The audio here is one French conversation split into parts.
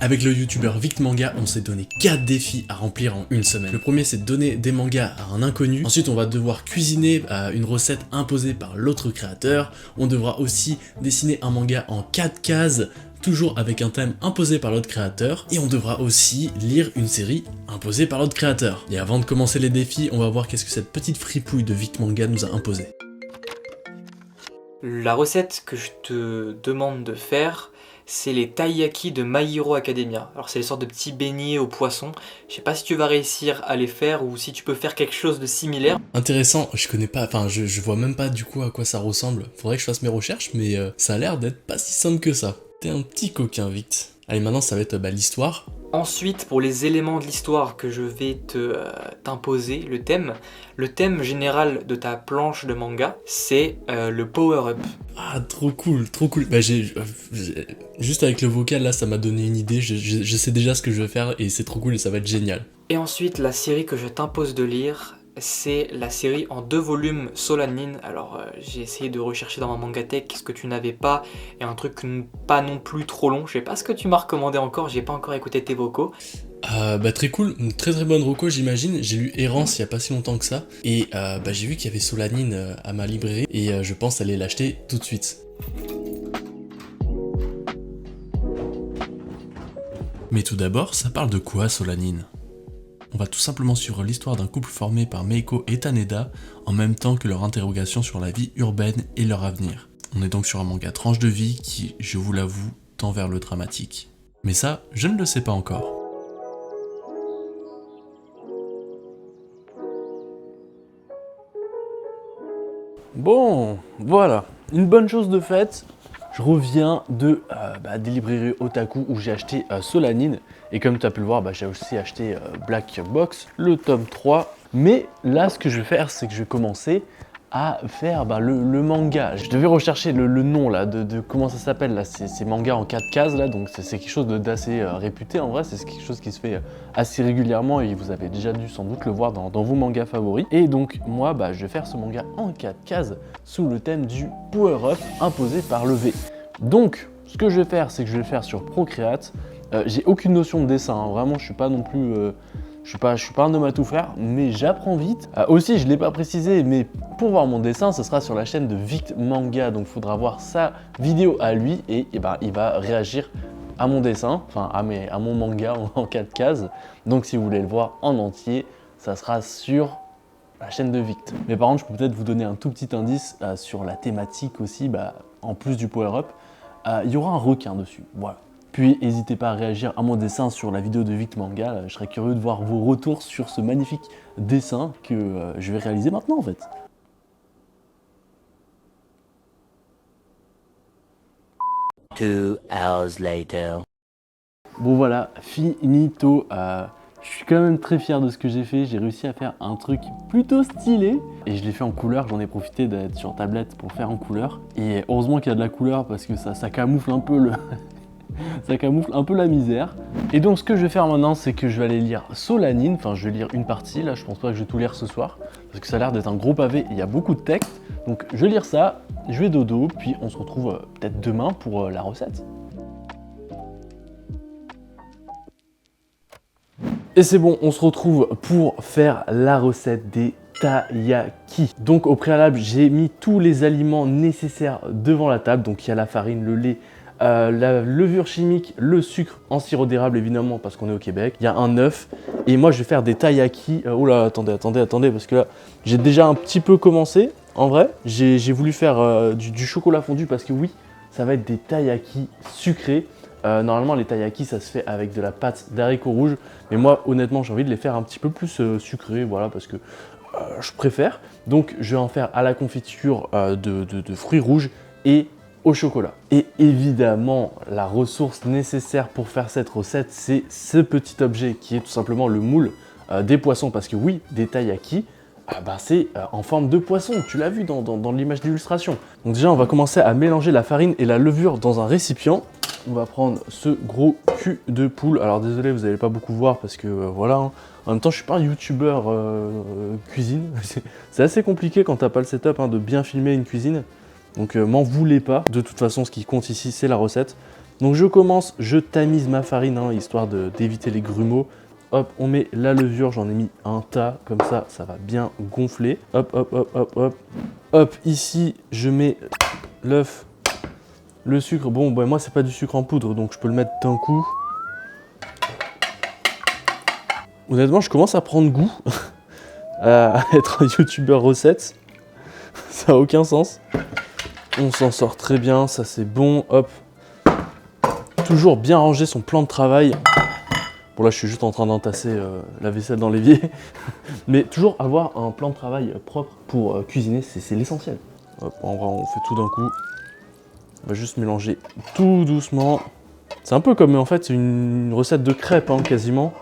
Avec le youtubeur VictManga, on s'est donné 4 défis à remplir en une semaine. Le premier, c'est de donner des mangas à un inconnu. Ensuite, on va devoir cuisiner une recette imposée par l'autre créateur. On devra aussi dessiner un manga en 4 cases, toujours avec un thème imposé par l'autre créateur, et on devra aussi lire une série imposée par l'autre créateur. Et avant de commencer les défis, on va voir qu'est-ce que cette petite fripouille de VictManga nous a imposé. La recette que je te demande de faire, c'est les taiyaki de My Hero Academia. Alors c'est les sortes de petits beignets au poisson. Je sais pas si tu vas réussir à les faire ou si tu peux faire quelque chose de similaire. Intéressant, je connais pas, enfin je vois même pas du coup à quoi ça ressemble. Faudrait que je fasse mes recherches, mais ça a l'air d'être pas si simple que ça. T'es un petit coquin, Vict. Allez, maintenant ça va être l'histoire. Ensuite, pour les éléments de l'histoire que je vais t'imposer, le thème général de ta planche de manga, c'est le power-up. Ah, trop cool, trop cool. Bah juste avec le vocal là, ça m'a donné une idée, je sais déjà ce que je vais faire et c'est trop cool et ça va être génial. Et ensuite, la série que je t'impose de lire, c'est la série en 2 volumes Solanin. Alors j'ai essayé de rechercher dans ma mangatech ce que tu n'avais pas et un truc pas non plus trop long. Je sais pas ce que tu m'as recommandé encore, j'ai pas encore écouté tes vocaux. Bah très cool, une très bonne reco j'imagine. J'ai lu Errance il y a pas si longtemps que ça et bah j'ai vu qu'il y avait Solanine à ma librairie et je pense aller l'acheter tout de suite. Mais tout d'abord, ça parle de quoi Solanine ? On va tout simplement suivre l'histoire d'un couple formé par Meiko et Taneda, en même temps que leur interrogation sur la vie urbaine et leur avenir. On est donc sur un manga tranche de vie qui, je vous l'avoue, tend vers le dramatique. Mais ça, je ne le sais pas encore. Bon, voilà, une bonne chose de faite. Je reviens des librairies Otaku où j'ai acheté Solanine. Et comme tu as pu le voir, j'ai aussi acheté Black Box, le tome 3. Mais là, ce que je vais faire, c'est que je vais commencer à faire le manga. Je devais rechercher le nom là, de comment ça s'appelle là, ces mangas en 4 cases là, donc c'est quelque chose d'assez réputé en vrai, c'est quelque chose qui se fait assez régulièrement et vous avez déjà dû sans doute le voir dans vos mangas favoris. Et donc moi, je vais faire ce manga en 4 cases sous le thème du power-up imposé par le V. Donc, ce que je vais faire, c'est que je vais le faire sur Procreate. J'ai aucune notion de dessin, hein. Vraiment, je suis pas non plus... je suis pas un homme à tout faire, mais j'apprends vite. Aussi, je ne l'ai pas précisé, mais pour voir mon dessin, ce sera sur la chaîne de VictManga. Donc, il faudra voir sa vidéo à lui et il va réagir à mon dessin, enfin à mon manga en 4 cases. Donc, si vous voulez le voir en entier, ça sera sur la chaîne de Vict. Mais par contre, je peux peut-être vous donner un tout petit indice sur la thématique aussi, en plus du power-up. Il y aura un requin dessus, voilà. Puis n'hésitez pas à réagir à mon dessin sur la vidéo de VictManga, je serais curieux de voir vos retours sur ce magnifique dessin que je vais réaliser maintenant en fait. Two hours later. Bon voilà, finito. Je suis quand même très fier de ce que j'ai fait, j'ai réussi à faire un truc plutôt stylé. Et je l'ai fait en couleur, j'en ai profité d'être sur tablette pour faire en couleur. Et heureusement qu'il y a de la couleur parce que ça camoufle un peu ça camoufle un peu la misère. Et donc ce que je vais faire maintenant, c'est que je vais aller lire Solanine, enfin je vais lire une partie, là je pense pas que je vais tout lire ce soir, parce que ça a l'air d'être un gros pavé et il y a beaucoup de texte. Donc je vais lire ça, je vais dodo, puis on se retrouve peut-être demain pour la recette. Et c'est bon, on se retrouve pour faire la recette des taiyaki. Donc au préalable, j'ai mis tous les aliments nécessaires devant la table. Donc il y a la farine, le lait, la levure chimique, le sucre en sirop d'érable évidemment parce qu'on est au Québec. Il y a un œuf et moi je vais faire des taiyaki. Oh là, attendez parce que là j'ai déjà un petit peu commencé. En vrai, j'ai voulu faire du chocolat fondu parce que oui, ça va être des taiyaki sucrés. Normalement les taiyaki ça se fait avec de la pâte d'haricots rouges, mais moi honnêtement j'ai envie de les faire un petit peu plus sucrés, voilà, parce que je préfère. Donc je vais en faire à la confiture de fruits rouges et au chocolat. Et évidemment la ressource nécessaire pour faire cette recette, c'est ce petit objet qui est tout simplement le moule des poissons, parce que oui, des taiyaki, c'est en forme de poisson, tu l'as vu dans l'image d'illustration. Donc déjà on va commencer à mélanger la farine et la levure dans un récipient. On va prendre ce gros cul de poule. Alors désolé, vous n'allez pas beaucoup voir parce que voilà. Hein. En même temps, je suis pas un youtubeur cuisine. C'est assez compliqué quand t'as pas le setup de bien filmer une cuisine. Donc m'en voulez pas. De toute façon, ce qui compte ici, c'est la recette. Donc je commence, je tamise ma farine, hein, histoire d'éviter les grumeaux. Hop, on met la levure, j'en ai mis un tas, comme ça, ça va bien gonfler. Hop, hop, hop, hop, hop. Hop, ici, je mets l'œuf, le sucre. Bon, bah, moi, c'est pas du sucre en poudre, donc je peux le mettre d'un coup. Honnêtement, je commence à prendre goût à être un youtubeur recette. Ça n'a aucun sens. On s'en sort très bien, ça c'est bon. Hop. Toujours bien ranger son plan de travail. Bon là je suis juste en train d'entasser la vaisselle dans l'évier. Mais toujours avoir un plan de travail propre pour cuisiner, c'est l'essentiel. Hop, en vrai on fait tout d'un coup. On va juste mélanger tout doucement. C'est un peu comme en fait une recette de crêpes hein, quasiment.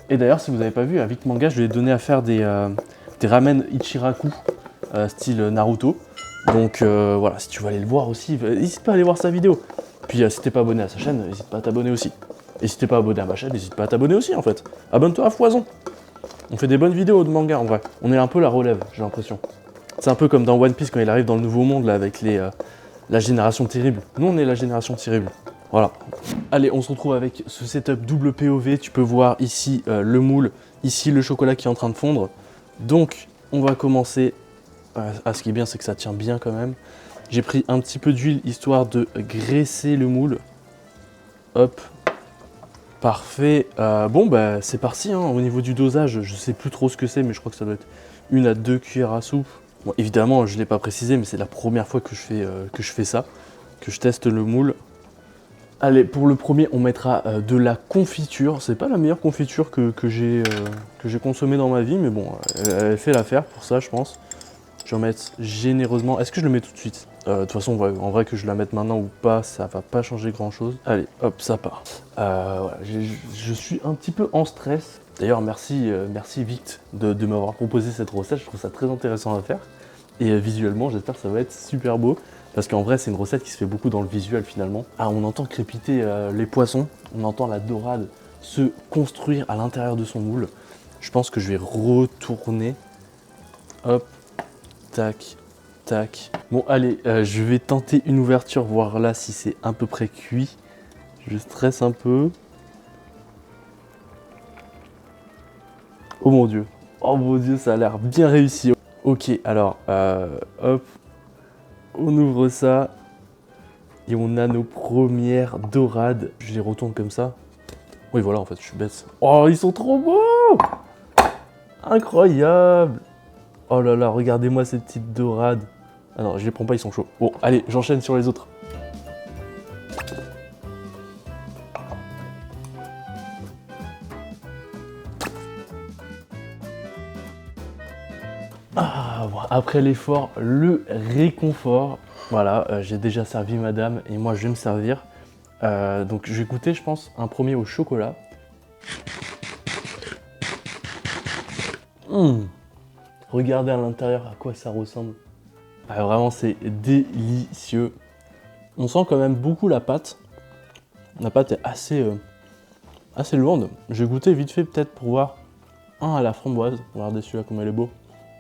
Et d'ailleurs si vous n'avez pas vu, à Vic Manga je lui ai donné à faire des ramen Ichiraku style Naruto. Donc voilà, si tu veux aller le voir aussi, n'hésite pas à aller voir sa vidéo. Puis si t'es pas abonné à sa chaîne, n'hésite pas à t'abonner aussi. Et si t'es pas abonné à ma chaîne, n'hésite pas à t'abonner aussi en fait. Abonne-toi à foison. On fait des bonnes vidéos de manga en vrai. On est un peu la relève, j'ai l'impression. C'est un peu comme dans One Piece quand il arrive dans le nouveau monde là avec la génération terrible. Nous on est la génération terrible. Voilà. Allez, on se retrouve avec ce setup double POV. Tu peux voir ici le moule, ici le chocolat qui est en train de fondre. Donc on va commencer. Ce qui est bien, c'est que ça tient bien quand même. J'ai pris un petit peu d'huile histoire de graisser le moule. Hop. Parfait. Bon, bah c'est parti. Hein. Au niveau du dosage, je sais plus trop ce que c'est, mais je crois que ça doit être 1 à 2 cuillères à soupe. Bon, évidemment, je ne l'ai pas précisé, mais c'est la première fois que je fais ça, que je teste le moule. Allez, pour le premier, on mettra de la confiture. C'est pas la meilleure confiture que j'ai consommée dans ma vie, mais bon, elle fait l'affaire pour ça, je pense. Je vais en mettre généreusement. Est-ce que je le mets tout de suite? De toute façon, en vrai, que je la mette maintenant ou pas, ça va pas changer grand-chose. Allez, hop, ça part. Voilà, je suis un petit peu en stress. D'ailleurs, merci Vict de m'avoir proposé cette recette. Je trouve ça très intéressant à faire. Et visuellement, j'espère que ça va être super beau. Parce qu'en vrai, c'est une recette qui se fait beaucoup dans le visuel finalement. Ah, on entend crépiter les poissons. On entend la dorade se construire à l'intérieur de son moule. Je pense que je vais retourner. Hop. Tac, tac. Bon, allez, je vais tenter une ouverture, voir là si c'est à peu près cuit. Je stresse un peu. Oh mon dieu, ça a l'air bien réussi. Ok, alors, hop, on ouvre ça. Et on a nos premières dorades. Je les retourne comme ça. Oui, voilà, en fait, je suis bête. Oh, ils sont trop beaux! Incroyable! Oh là là, regardez-moi ces petites dorades. Ah non, je les prends pas, ils sont chauds. Bon, allez, j'enchaîne sur les autres. Ah, bon, après l'effort, le réconfort. Voilà, j'ai déjà servi madame et moi je vais me servir. Donc je vais goûter, je pense, un premier au chocolat. Regardez à l'intérieur à quoi ça ressemble. Ah, vraiment, c'est délicieux. On sent quand même beaucoup la pâte. La pâte est assez lourde. Je vais goûter vite fait peut-être pour voir. Un à la framboise. Regardez celui-là comme elle est beau.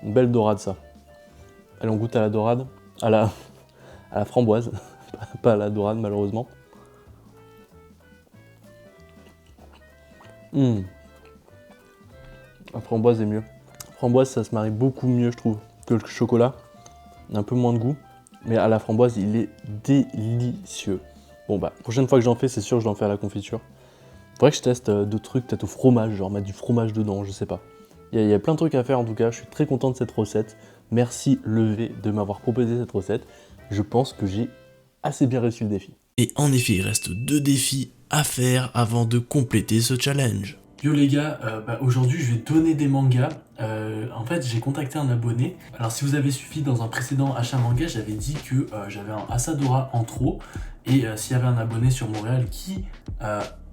Une belle dorade ça. Allez, on goûte à la dorade. À la framboise. Pas à la dorade malheureusement. La framboise est mieux. Framboise, ça se marie beaucoup mieux, je trouve, que le chocolat. Un peu moins de goût, mais à la framboise, il est délicieux. Bon bah, prochaine fois que j'en fais, c'est sûr que je l'en fais à la confiture. Faudrait que je teste d'autres trucs, peut-être au fromage, genre mettre du fromage dedans, je sais pas. Il y a plein de trucs à faire en tout cas, je suis très content de cette recette. Merci Levé de m'avoir proposé cette recette. Je pense que j'ai assez bien réussi le défi. Et en effet, il reste 2 défis à faire avant de compléter ce challenge. Yo les gars, aujourd'hui je vais donner des mangas. En fait j'ai contacté un abonné. Alors si vous avez suivi dans un précédent achat manga, j'avais dit que j'avais un Asadora en trop. Et s'il y avait un abonné sur Montréal qui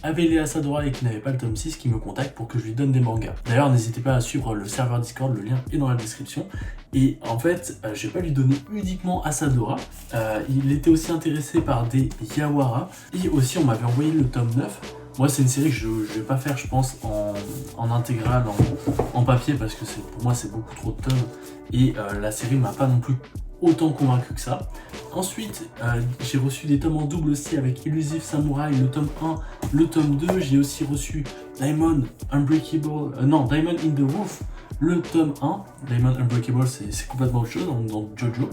avait les Asadora et qui n'avait pas le tome 6, qui me contacte pour que je lui donne des mangas. D'ailleurs n'hésitez pas à suivre le serveur Discord, le lien est dans la description. Et en fait je vais pas lui donner uniquement Asadora. Il était aussi intéressé par des Yawara. Et aussi on m'avait envoyé le tome 9. Moi, c'est une série que je vais pas faire, je pense, en intégrale, en papier, parce que pour moi, c'est beaucoup trop de tomes. Et la série m'a pas non plus autant convaincu que ça. Ensuite, j'ai reçu des tomes en double aussi avec Elusive Samurai, le tome 1, le tome 2. J'ai aussi reçu Diamond Unbreakable, Diamond in the Roof, le tome 1. Diamond Unbreakable, c'est complètement autre chose dans JoJo.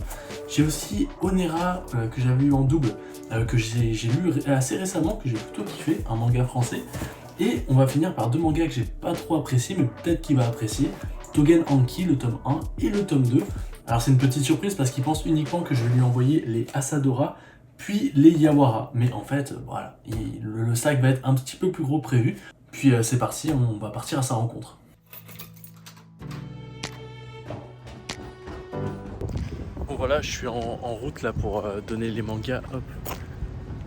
J'ai aussi Onera que j'avais eu en double, que j'ai lu assez récemment, que j'ai plutôt kiffé, un manga français. Et on va finir par deux mangas que j'ai pas trop apprécié, mais peut-être qu'il va apprécier. Togen Anki, le tome 1 et le tome 2. Alors c'est une petite surprise parce qu'il pense uniquement que je vais lui envoyer les Asadora, puis les Yawara. Mais en fait, voilà, le sac va être un petit peu plus gros prévu. Puis c'est parti, on va partir à sa rencontre. Bon voilà, je suis en route là pour donner les mangas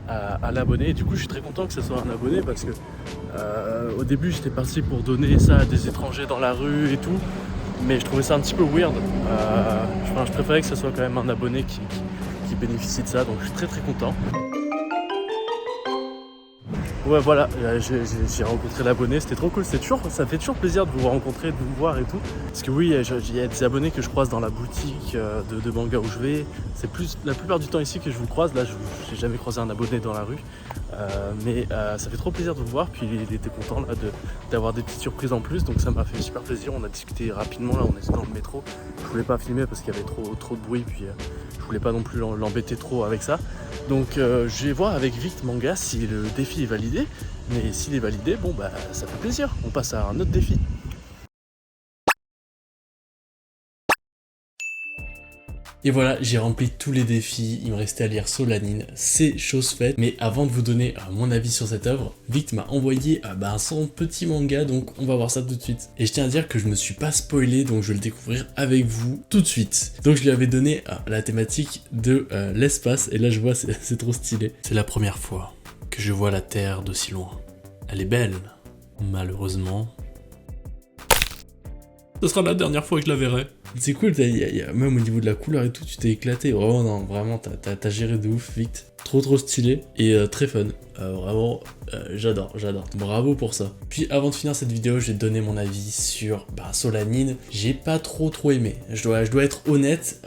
à l'abonné. Et du coup, je suis très content que ce soit un abonné parce que au début, j'étais parti pour donner ça à des étrangers dans la rue et tout. Mais je trouvais ça un petit peu weird. Je préférais que ce soit quand même un abonné qui bénéficie de ça. Donc je suis très content. Ouais voilà, j'ai rencontré l'abonné, c'était trop cool, ça fait toujours plaisir de vous rencontrer, de vous voir et tout. Parce que oui, il y a des abonnés que je croise dans la boutique de manga où je vais. C'est plus la plupart du temps ici que je vous croise, là je n'ai jamais croisé un abonné dans la rue. Mais ça fait trop plaisir de vous voir, puis il était content là d'avoir des petites surprises en plus, donc ça m'a fait super plaisir. On a discuté rapidement, là on était dans le métro, je voulais pas filmer parce qu'il y avait trop de bruit, puis je voulais pas non plus l'embêter trop avec ça. Donc je vais voir avec Vict Manga si le défi est validé, mais s'il est validé, bon bah ça fait plaisir, on passe à un autre défi. Et voilà, j'ai rempli tous les défis, il me restait à lire Solanine, c'est chose faite. Mais avant de vous donner mon avis sur cette œuvre, Vict m'a envoyé son petit manga, donc on va voir ça tout de suite. Et je tiens à dire que je me suis pas spoilé, donc je vais le découvrir avec vous tout de suite. Donc je lui avais donné la thématique de l'espace, et là je vois, c'est trop stylé. C'est la première fois que je vois la Terre de si loin. Elle est belle, malheureusement. Ce sera la dernière fois que je la verrai. C'est cool, même au niveau de la couleur et tout, tu t'es éclaté. Oh non, vraiment, t'as géré de ouf, Vict. Trop stylé et très fun. Vraiment, j'adore. Bravo pour ça. Puis avant de finir cette vidéo, je vais te donner mon avis sur Solanine. J'ai pas trop aimé. Je dois être honnête.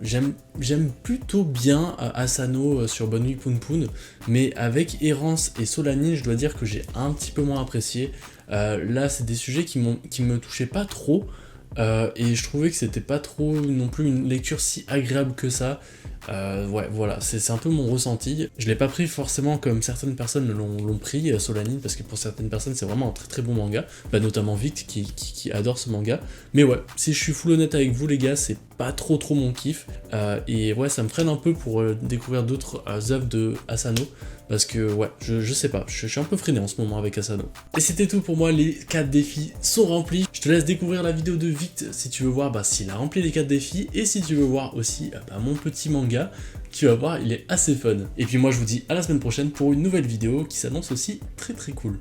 J'aime plutôt bien Asano sur Bonne Nuit Poun Poun, mais avec Errance et Solanine, je dois dire que j'ai un petit peu moins apprécié. Là, c'est des sujets qui me touchaient pas trop. Et je trouvais que c'était pas trop non plus une lecture si agréable que ça. Ouais, voilà, c'est un peu mon ressenti. Je l'ai pas pris forcément comme certaines personnes l'ont pris, Solanine, parce que pour certaines personnes c'est vraiment un très bon manga, notamment Vict qui adore ce manga. Mais ouais, si je suis full honnête avec vous les gars, c'est pas trop mon kiff. Et ouais, ça me freine un peu pour découvrir d'autres œuvres de Asano. Parce que ouais, je sais pas, je suis un peu freiné en ce moment avec Asano. Et c'était tout pour moi, les 4 défis sont remplis. Je te laisse découvrir la vidéo de Vict si tu veux voir s'il a rempli les 4 défis. Et si tu veux voir aussi mon petit manga, tu vas voir, il est assez fun. Et puis moi je vous dis à la semaine prochaine pour une nouvelle vidéo qui s'annonce aussi très cool.